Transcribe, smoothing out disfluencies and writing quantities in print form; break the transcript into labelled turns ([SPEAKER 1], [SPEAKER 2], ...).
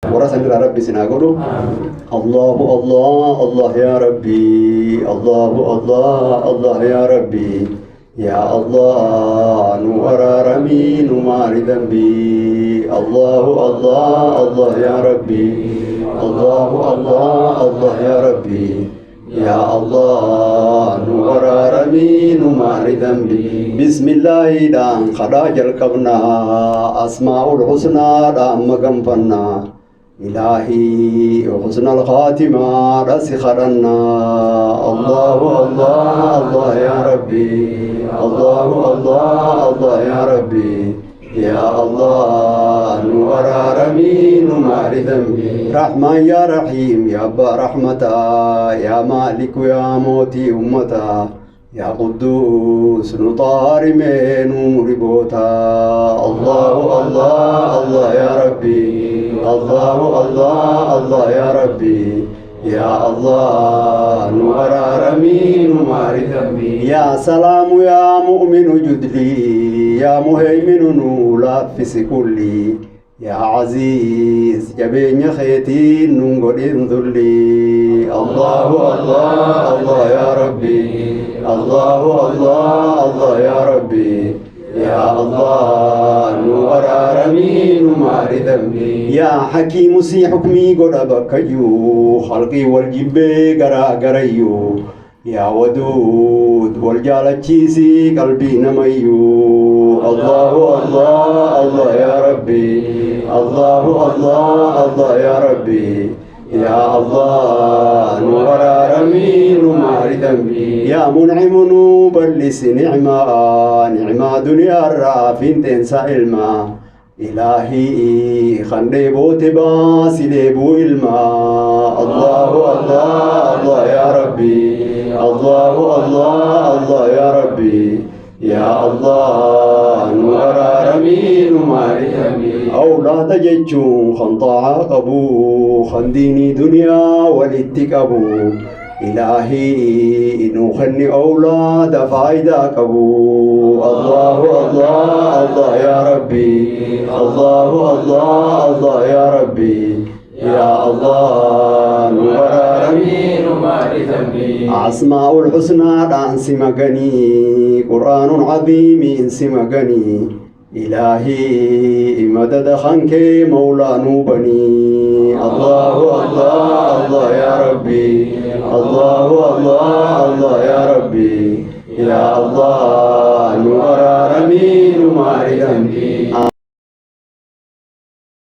[SPEAKER 1] ورسم ربي سنقوله الله الله الله يا ربي الله الله الله يا ربي يا الله نور رمي نمار ذنبي الله الله الله يا ربي الله الله الله يا ربي يا الله نور رمي نمار ذنبي بسم الله دان خراج القبنا أسماء الحسنى دام مقنفنا إلهي وحسن الخاتمة رسخرنا الله الله الله يا ربي الله الله الله يا ربي يا الله نور رمي نمار ذنبي رحمن يا رحيم يا أبا رحمتا يا مالك يا موتي أمتا يا قدوس نطار من مربوتا الله الله الله يا ربي الله الله الله يا ربي يا الله نور رمي نمار ذنبي يا سلام يا مؤمن جدلي يا مهيمن نولافس كلي يا عزيز جبين خيتي ننقل ذلي الله الله الله يا ربي الله الله الله يا ربي يا الله نور رمي نمار ذنبي يا حكيم سي حكمي قربك يو خلقي والجبي قرا قريو يا ودود والجالتشيسي قلبي نميو الله الله الله يا ربي الله الله الله يا ربي يا الله نور رمي نمار ذنبي يا منعم نوبلس نعمة نعمة دنيا الرافين تنسى علما إلهي خندي بوت باس ليبو علما الله الله الله يا ربي الله الله الله يا ربي يا الله نور رمي نمار ذنبي أولاد جيتشون خنطاع قبو خنديني دنيا ولتكبو إلهي إنو خني أولاد فايدة قبو الله الله الله يا ربي الله الله الله يا ربي يا الله نور رمي نمار ذنبي أسماء الحسنى دانس مغني قرآن عظيم انس مغني إلهي مدد خنك مولا نوبني الله الله الله يا ربي الله الله الله يا ربي يا الله نور رمي نمار ذنبي